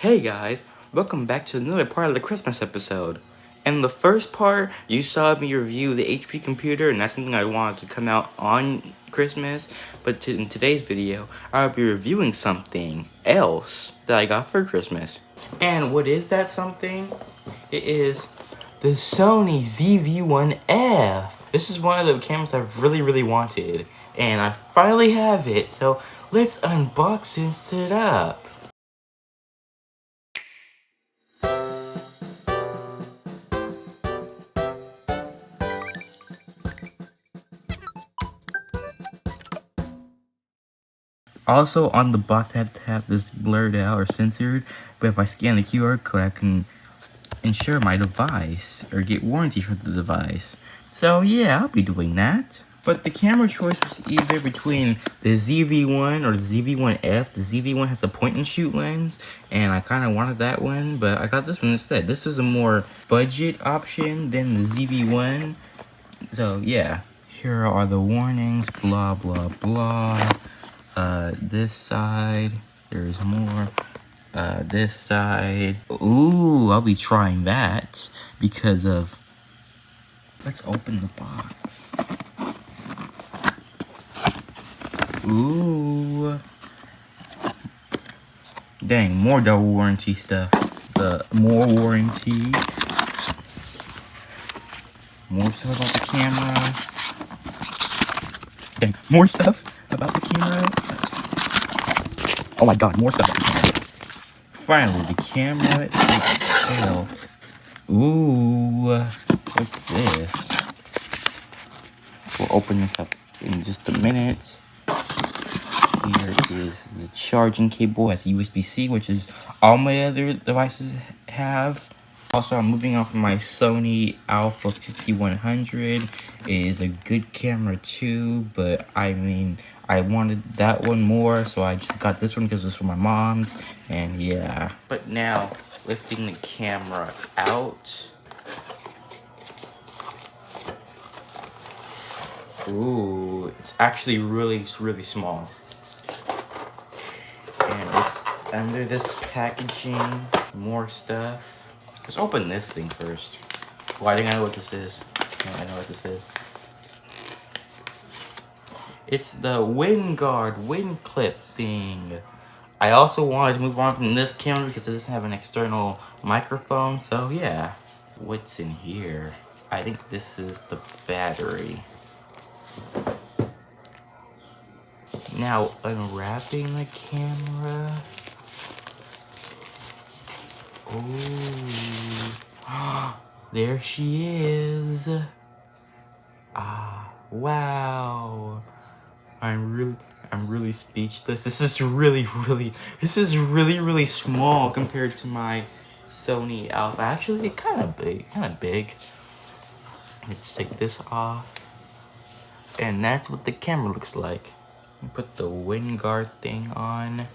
Hey guys, welcome back to another part of the Christmas episode. In the first part, you saw me review the HP computer, and that's something I wanted to come out on Christmas. But in today's video, I'll be reviewing something else that I got for Christmas. And what is that something? It is the Sony ZV-1F. This is one of the cameras I've really wanted, and I finally have it. So let's unbox and set it up. Also, on the box, I have to have this blurred out or censored, but if I scan the QR code, I can insure my device or get warranty for the device. So yeah, I'll be doing that. But the camera choice was either between the ZV-1 or the ZV-1F. The ZV-1 has a point-and-shoot lens, and I kind of wanted that one, but I got this one instead. This is a more budget option than the ZV-1. So yeah, here are the warnings, blah blah blah. This side, there's more. This side, ooh, I'll be trying that because of, let's open the box. Ooh, dang, more double warranty stuff. More warranty, more stuff about the camera. Dang, more stuff about the camera. Oh my god, more stuff about the camera. Finally, the camera itself. Ooh, what's this? We'll open this up in just a minute. Here is the charging cable. It has USB-C, which is all my other devices have. Also, I'm moving on from my Sony Alpha 5100. It is a good camera too, but I mean, I wanted that one more, so I just got this one because it's for my mom's, and yeah. But now, lifting the camera out. Ooh, it's actually really small. And it's under this packaging, more stuff. Let's open this thing first. Well, I think I know what this is. Yeah, I know what this is. It's the wind guard, wind clip thing. I also wanted to move on from this camera because it doesn't have an external microphone. So yeah, what's in here? I think this is the battery. Now unwrapping the camera. Oh, there she is. Ah, wow. I'm really speechless. This is really small compared to my Sony Alpha. Actually, kind of big. Let's take this off. And that's what the camera looks like. Put the wind guard thing on.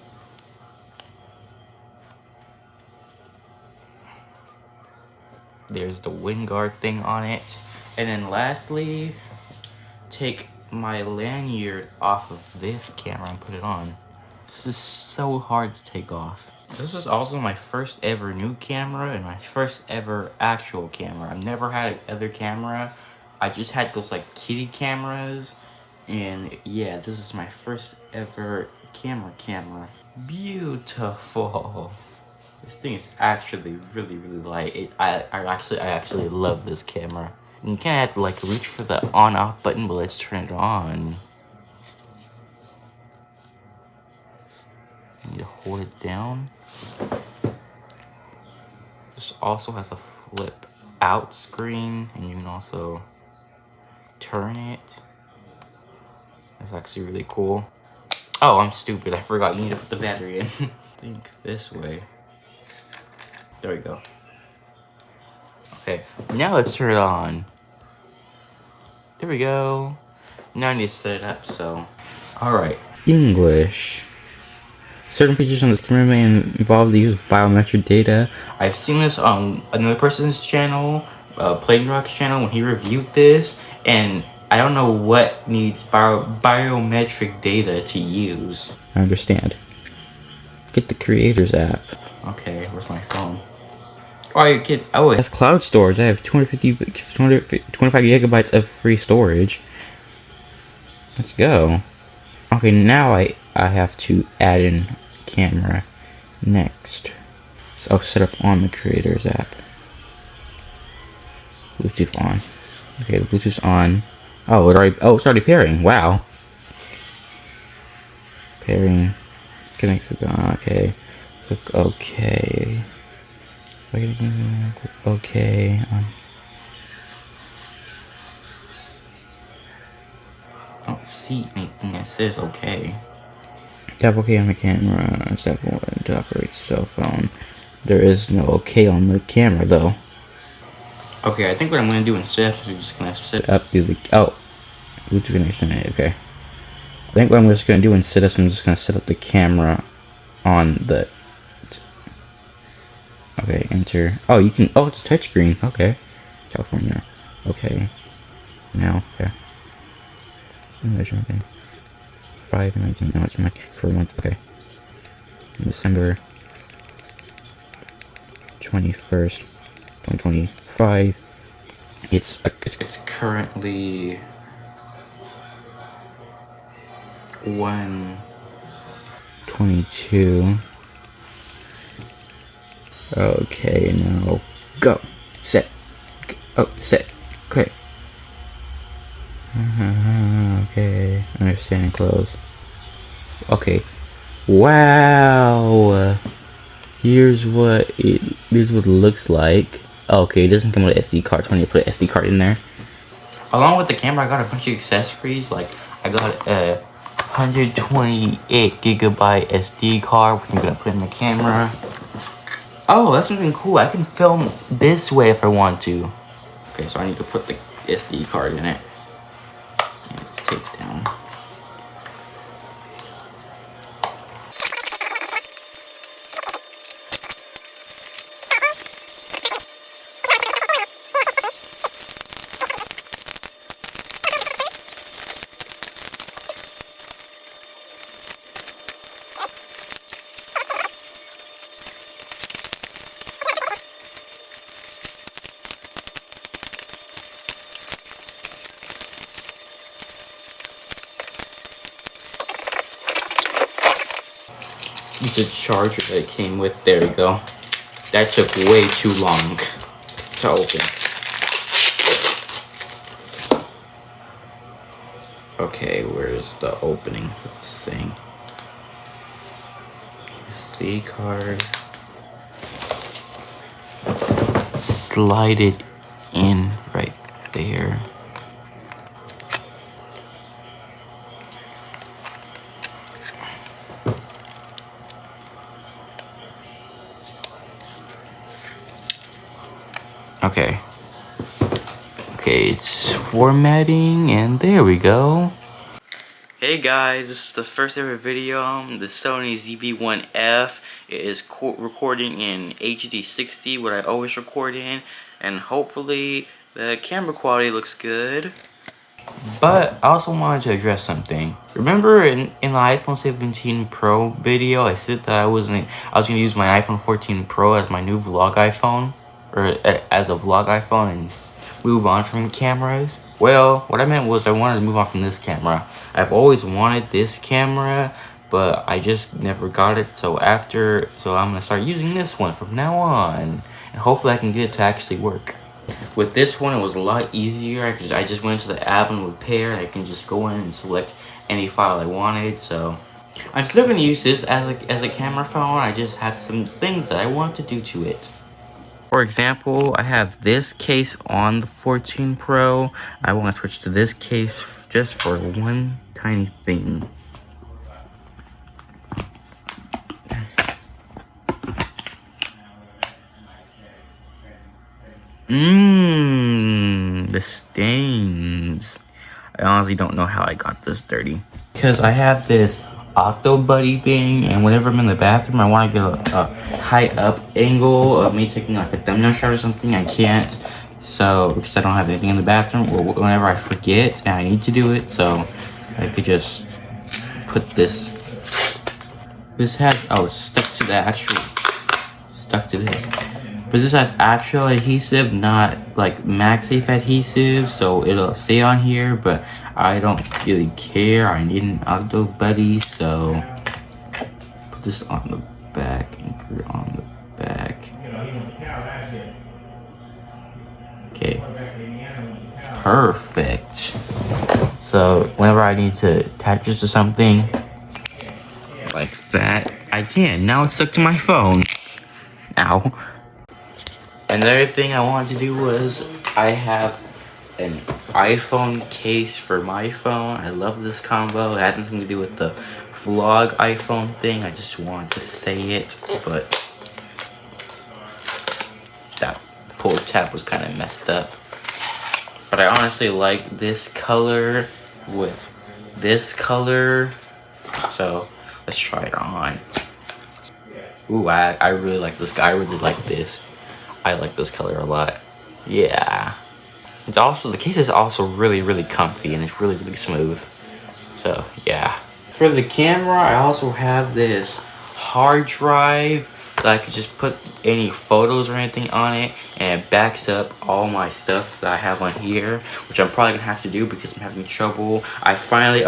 There's the wind guard thing on it. And then lastly, take my lanyard off of this camera and put it on. This is so hard to take off. This is also my first ever new camera and my first ever actual camera. I've never had another camera. I just had those like kitty cameras. And yeah, this is my first ever camera. Beautiful. This thing is actually really light. I actually love this camera. And you kind of have to like reach for the on-off button, but let's turn it on. You need to hold it down. This also has a flip out screen, and you can also turn it. That's actually really cool. Oh, I'm stupid. I forgot. You need to put the battery in. Think this way. There we go. Okay, now let's turn it on. There we go. Now I need to set it up, so. Alright. English. Certain features on this camera may involve the use of biometric data. I've seen this on another person's channel, Plain Rock's channel, when he reviewed this, and I don't know what needs biometric data to use. I understand. Get the Creators app. Okay, where's my phone? Oh, you kid. Oh, it has cloud storage. I have 225 gigabytes of free storage. Let's go. Okay, now I have to add in camera next. So I'll set up on the creators app. Bluetooth on. Okay, the Bluetooth's on. Oh, it's already pairing. Wow. Pairing. Connected. Okay. Click OK. Click OK. I don't see anything that says OK. Tap OK on the camera. Step 1 to operate cell phone. There is no OK on the camera though. Okay, I think what I'm gonna do instead is I'm just gonna set up the Bluetooth connection. Okay. I think what I'm just gonna do instead is I'm just gonna set up the camera on the. Okay, enter. Oh, you can. Oh, it's a touchscreen. Okay. California. Okay. Now, okay. Okay. 5/19. No, it's my for a month. Okay. December 21st, 2025. It's currently 1:22. Okay, now go. Set. Oh, set. Okay. Okay. Understand and close. Okay. Wow. Here's what it looks like. Okay, it doesn't come with an SD card, so I need to put an SD card in there. Along with the camera, I got a bunch of accessories. Like, I got a 128 gigabyte SD card, which I'm gonna put in the camera. Oh, that's something cool. I can film this way if I want to. Okay, so I need to put the SD card in it. And it's taped down. The charger that it came with. There we go. That took way too long to open. Okay, where's the opening for this thing? SD card. Slide it in right there. Okay. Okay, it's formatting, and there we go. Hey guys, this is the first ever video. The Sony ZV-1F. It is recording in HD 60, what I always record in, and hopefully the camera quality looks good. But I also wanted to address something. Remember in the iPhone 17 Pro video, I said that I was gonna use my iPhone 14 Pro as my new vlog iPhone, or as a vlog iPhone, and move on from cameras. Well, what I meant was I wanted to move on from this camera. I've always wanted this camera, but I just never got it. So I'm gonna start using this one from now on, and hopefully I can get it to actually work. With this one, it was a lot easier. I just went to the app and would pair. I can just go in and select any file I wanted. So I'm still gonna use this as a camera phone. I just have some things that I want to do to it. For example, I have this case on the 14 Pro. I want to switch to this case just for one tiny thing. The stains. I honestly don't know how I got this dirty. Because I have this Octo Buddy thing, and whenever I'm in the bathroom, I want to get a high up angle of me taking like a thumbnail shot or something. I can't, so because I don't have anything in the bathroom, or whenever I forget and I need to do it, so I could just put this. This has it's stuck to the actual stuck to this. But this has actual adhesive, not like MagSafe adhesive, so it'll stay on here, but I don't really care. I need an Octo Buddy, so put this on the back and put it on the back. Okay. Perfect. So whenever I need to attach this to something like that, I can. Now it's stuck to my phone. Ow. Another thing I wanted to do was I have an iPhone case for my phone. I love this combo. It has nothing to do with the vlog iPhone thing. I just wanted to say it, but that pull tab was kind of messed up. But I honestly like this color with this color. So let's try it on. Ooh, I really like this guy. I really like this. I like this color a lot. Yeah. It's also, the case is also really comfy and it's really smooth. So yeah. For the camera, I also have this hard drive that I could just put any photos or anything on it, and it backs up all my stuff that I have on here, which I'm probably gonna have to do because I'm having trouble. I finally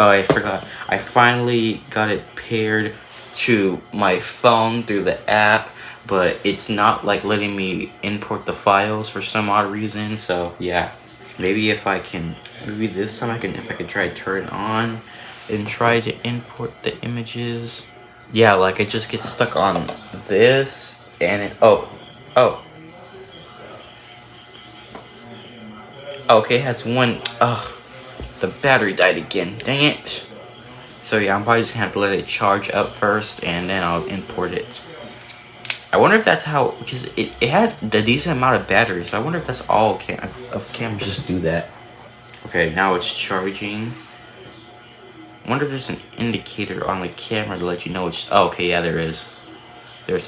got it paired to my phone through the app, but it's not like letting me import the files for some odd reason. So yeah, maybe this time if I could try to turn it on and try to import the images. Yeah, like it just gets stuck on this and it, okay, it has one, the battery died again, dang it. So yeah, I'm probably just gonna have to let it charge up first and then I'll import it. I wonder if that's how, because it had the decent amount of battery, so I wonder if that's all cameras just do that. Okay, now it's charging. I wonder if there's an indicator on the camera to let you know it's, oh, okay, yeah, there is. There's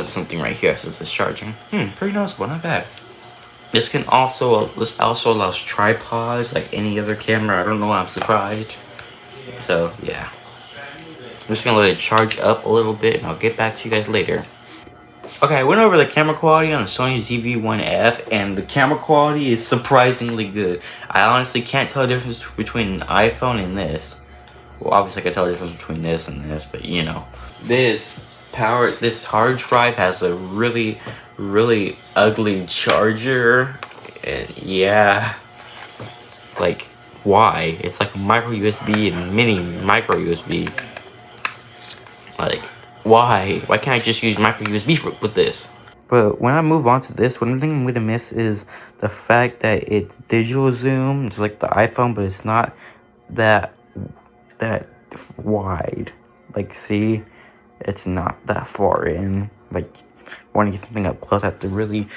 something right here that says it's charging. Pretty noticeable, not bad. This also allows tripods like any other camera. I don't know why I'm surprised. So yeah, I'm just gonna let it charge up a little bit and I'll get back to you guys later. Okay, I went over the camera quality on the Sony ZV-1F and the camera quality is surprisingly good. I honestly can't tell the difference between an iPhone and this. Well, obviously I can tell the difference between this and this, but you know. This hard drive has a really ugly charger. And yeah, like why? It's like a micro USB and mini micro USB. Like why can't I just use micro USB with this? But when I move on to this, one thing I'm gonna miss is the fact that it's digital zoom. It's like the iPhone, but it's not that wide. Like, see, it's not that far in. Like, want to get something up close, I have to really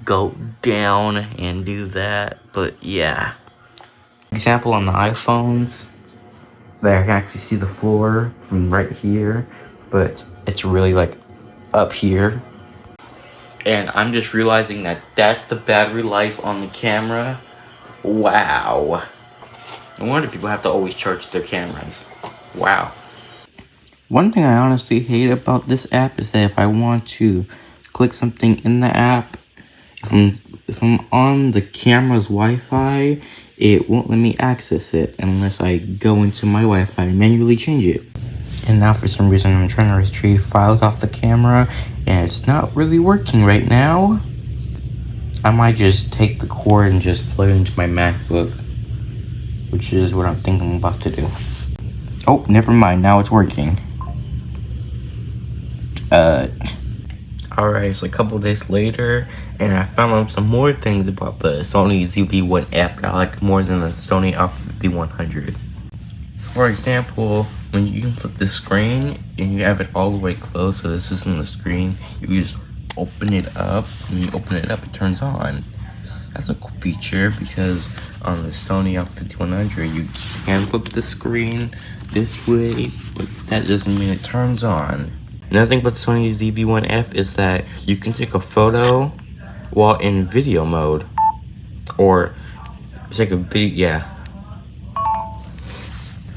go down and do that. But yeah, example on the iPhones, there I can actually see the floor from right here, but it's really like up here. And I'm just realizing that that's the battery life on the camera. Wow. No wonder people have to always charge their cameras. Wow. One thing I honestly hate about this app is that if I want to click something in the app, if I'm on the camera's Wi-Fi, it won't let me access it unless I go into my Wi-Fi and manually change it. And now for some reason I'm trying to retrieve files off the camera and it's not really working right now. I might just take the cord and just plug it into my MacBook, which is what I'm thinking I'm about to do. Oh, never mind, now it's working. Alright, it's a couple days later, and I found out some more things about the Sony ZV-1F I like more than the Sony Alpha-5100. For example, when you can flip the screen and you have it all the way closed, so this is on the screen, you just open it up, and when you open it up, it turns on. That's a cool feature because on the Sony Alpha-5100, you can flip the screen this way, but that doesn't mean it turns on. Another thing about the Sony ZV-1F is that you can take a photo while in video mode, or take a video, yeah.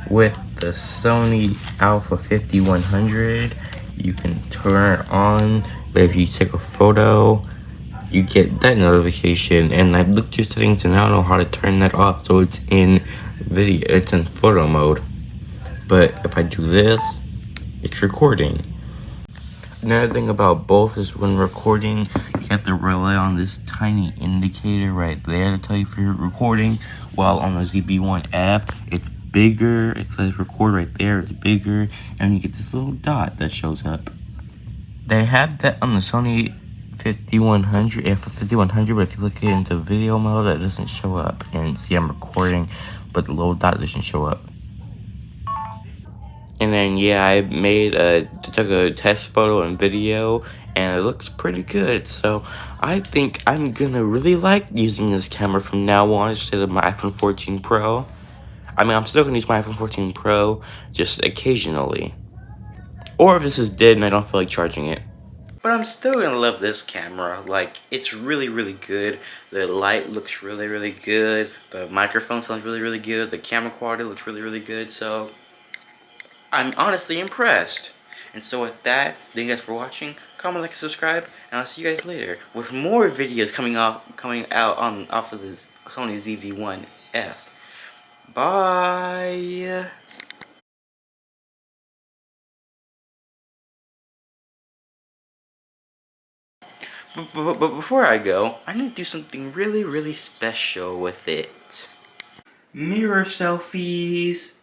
With the Sony Alpha-5100, you can turn it on, but if you take a photo, you get that notification. And I've looked through settings and I don't know how to turn that off, so it's in video, it's in photo mode. But if I do this, it's recording. Another thing about both is when recording, you have to rely on this tiny indicator right there to tell you if you're recording. While on the ZV-1F, it's bigger. It says record right there. It's bigger, and you get this little dot that shows up. They have that on the Sony 5100, f5100, but if you look into video mode, that doesn't show up. And see, I'm recording, but the little dot doesn't show up. And then, yeah, I took a test photo and video, and it looks pretty good. So I think I'm gonna really like using this camera from now on instead of my iPhone 14 Pro. I mean, I'm still gonna use my iPhone 14 Pro just occasionally. Or if this is dead and I don't feel like charging it. But I'm still gonna love this camera. Like, it's really, really good. The light looks really, really good. The microphone sounds really, really good. The camera quality looks really, really good. So I'm honestly impressed. And so with that, thank you guys for watching. Comment, like, and subscribe, and I'll see you guys later with more videos coming out off of this Sony ZV-1F. Bye. But before I go, I need to do something really, really special with it. Mirror selfies.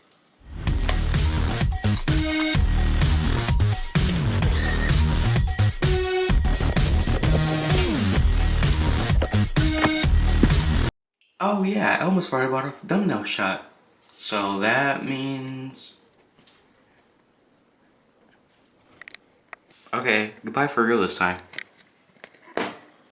Oh yeah, I almost forgot about a thumbnail shot. So that means... Okay, goodbye for real this time.